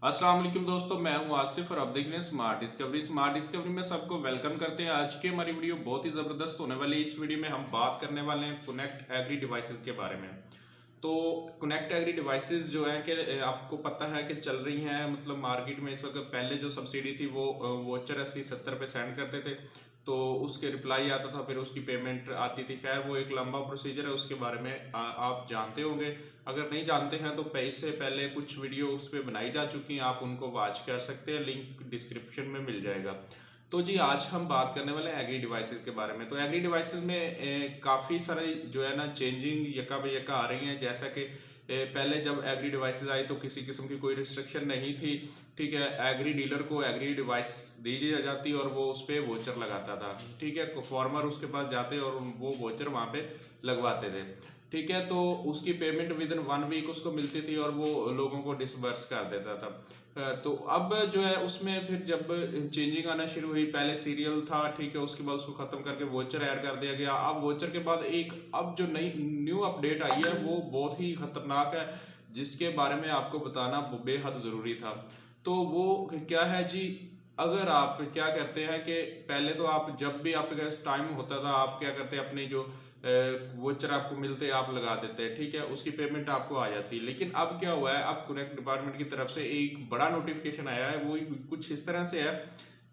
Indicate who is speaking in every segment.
Speaker 1: अस्सलाम वालेकुम दोस्तों, मैं हूं आसिफ और आप देख रहे हैं स्मार्ट डिस्कवरी में सबको वेलकम करते हैं। आज की हमारी वीडियो बहुत ही ज़बरदस्त होने वाली है। इस वीडियो में हम बात करने वाले हैं कनेक्ट एग्री डिवाइसेस के बारे में। तो कनेक्ट एग्री डिवाइसेस जो है कि आपको पता है कि चल रही हैं, मतलब मार्केट में इस वक्त। पहले जो सब्सिडी थी वो वोचर 80-70 पे सेंड करते थे, तो उसके रिप्लाई आता था, फिर उसकी पेमेंट आती थी। खैर वो एक लंबा प्रोसीजर है, उसके बारे में आप जानते होंगे। अगर नहीं जानते हैं तो इससे पहले कुछ वीडियो उस पर बनाई जा चुकी हैं, आप उनको वॉच कर सकते हैं, लिंक डिस्क्रिप्शन में मिल जाएगा। तो जी आज हम बात करने वाले हैं एग्री डिवाइसेस के बारे में। तो एग्री डिवाइसेस में काफ़ी सारे जो है ना चेंजिंग यका बेयका आ रही हैं। जैसा कि पहले जब एग्री डिवाइसेस आई तो किसी किस्म की कोई रिस्ट्रिक्शन नहीं थी, ठीक है। एग्री डीलर को एग्री डिवाइस दी जाती और वो उस पर वोचर लगाता था, ठीक है। फार्मर उसके पास जाते और वो वोचर वहाँ पे लगवाते थे, ठीक है। तो उसकी पेमेंट विद इन 1 वीक उसको मिलती थी और वो लोगों को डिसबर्स कर देता था। तो अब जो है उसमें फिर जब चेंजिंग आना शुरू हुई, पहले सीरियल था, ठीक है, उसके बाद उसको ख़त्म करके वोचर ऐड कर दिया गया। अब वोचर के बाद एक अब जो नई न्यू अपडेट आई है वो बहुत ही ख़तरनाक है, जिसके बारे में आपको बताना बेहद ज़रूरी था। तो वो क्या है जी, अगर आप क्या करते हैं कि पहले तो आप जब भी आपके पास टाइम होता था, आप क्या करते हैं, अपनी जो वोचर आपको मिलते आप लगा देते हैं, ठीक है, उसकी पेमेंट आपको आ जाती है। लेकिन अब क्या हुआ है, अब कनेक्ट डिपार्टमेंट की तरफ से एक बड़ा नोटिफिकेशन आया है। वो कुछ इस तरह से है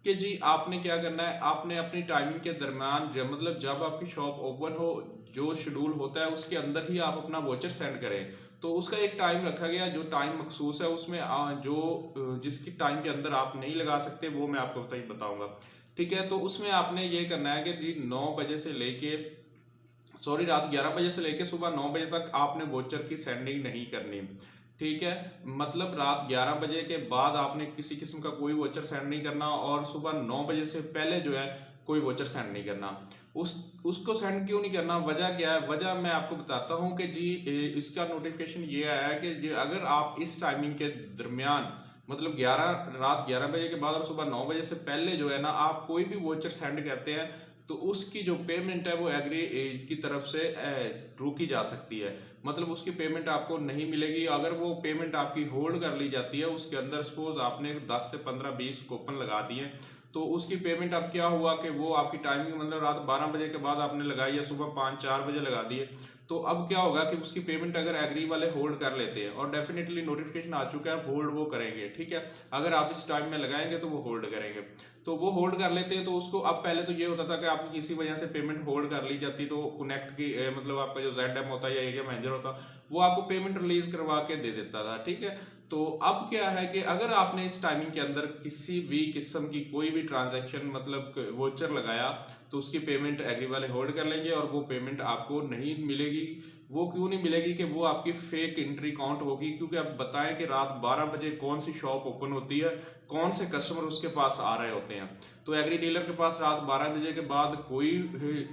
Speaker 1: कि जी आपने क्या करना है, आपने अपनी टाइमिंग के दरमियान जब मतलब जब आपकी शॉप ओपन हो, जो शेड्यूल होता है उसके अंदर ही आप अपना वोचर सेंड करें। तो उसका एक टाइम रखा गया, जो टाइम मखसूस है उसमें जिसकी टाइम के अंदर आप नहीं लगा सकते वो मैं आपको बताऊंगा, ठीक है। तो उसमें आपने ये करना है कि जी 9 बजे से लेके रात 11 बजे से लेकर सुबह 9 बजे तक आपने वोचर की सेंडिंग नहीं करनी, ठीक है। मतलब रात 11 बजे के बाद आपने किसी किस्म का कोई वोचर सेंड नहीं करना और सुबह 9 बजे से पहले जो है कोई वोचर सेंड नहीं करना। उसको सेंड क्यों नहीं करना, वजह क्या है? वजह मैं आपको बताता हूँ कि जी इसका नोटिफिकेशन ये आया है कि जी अगर आप इस टाइमिंग के दरमियान मतलब रात 11 बजे के बाद और सुबह 9 बजे से पहले जो है ना आप कोई भी वोचर सेंड करते हैं, तो उसकी जो पेमेंट है वो एग्री की तरफ से रोकी जा सकती है। मतलब उसकी पेमेंट आपको नहीं मिलेगी। अगर वो पेमेंट आपकी होल्ड कर ली जाती है, उसके अंदर सपोज आपने 10 से 15-20 कूपन लगा दिए, तो उसकी पेमेंट अब क्या हुआ कि वो आपकी टाइमिंग मतलब रात 12 बजे के बाद आपने लगाई या सुबह 5-4 बजे लगा दिए, तो अब क्या होगा कि उसकी पेमेंट अगर एग्री वाले होल्ड कर लेते हैं, और डेफिनेटली नोटिफिकेशन आ चुका है, होल्ड वो करेंगे, ठीक है। अगर आप इस टाइम में लगाएंगे तो वो होल्ड करेंगे, तो वो होल्ड कर लेते हैं। तो उसको अब पहले तो ये होता था कि आपकी किसी वजह से पेमेंट होल्ड कर ली जाती, तो कनेक्ट की मतलब आपका जो ZM होता है या एरिया मैनेजर होता, वो आपको पेमेंट रिलीज करवा के दे देता था, ठीक है। तो अब क्या है कि अगर आपने इस टाइमिंग के अंदर किसी भी किस्म की कोई भी ट्रांजैक्शन मतलब वोचर लगाया, तो उसकी पेमेंट एग्री वाले होल्ड कर लेंगे और वो पेमेंट आपको नहीं मिलेगी। वो क्यों नहीं मिलेगी कि वो आपकी फेक एंट्री काउंट होगी, क्योंकि आप बताएं कि रात 12 बजे कौन सी शॉप ओपन होती है, कौन से कस्टमर उसके पास आ रहे होते हैं। तो एग्री डीलर के पास रात 12 बजे के बाद कोई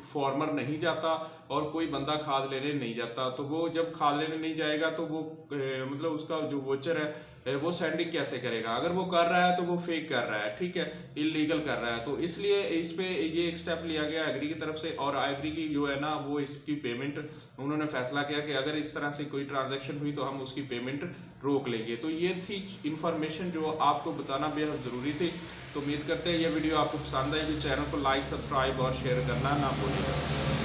Speaker 1: फार्मर नहीं जाता और कोई बंदा खाद लेने नहीं जाता। तो वो जब खाद लेने नहीं जाएगा तो वो मतलब उसका जो वोचर है वो सेंडिंग कैसे करेगा? अगर वो कर रहा है तो वो फेक कर रहा है, ठीक है, इलीगल कर रहा है। तो इसलिए इस पे ये एक स्टेप लिया गया एग्री की तरफ से, और एग्री की जो है ना वो इसकी पेमेंट उन्होंने फैसला किया कि अगर इस तरह से कोई ट्रांजैक्शन हुई तो हम उसकी पेमेंट रोक लेंगे। तो ये थी इन्फॉर्मेशन जो आपको बताना बेहद ज़रूरी थी। तो उम्मीद करते हैं ये वीडियो आपको पसंद आएगी। चैनल को लाइक, सब्सक्राइब और शेयर करना ना भूलिएगा।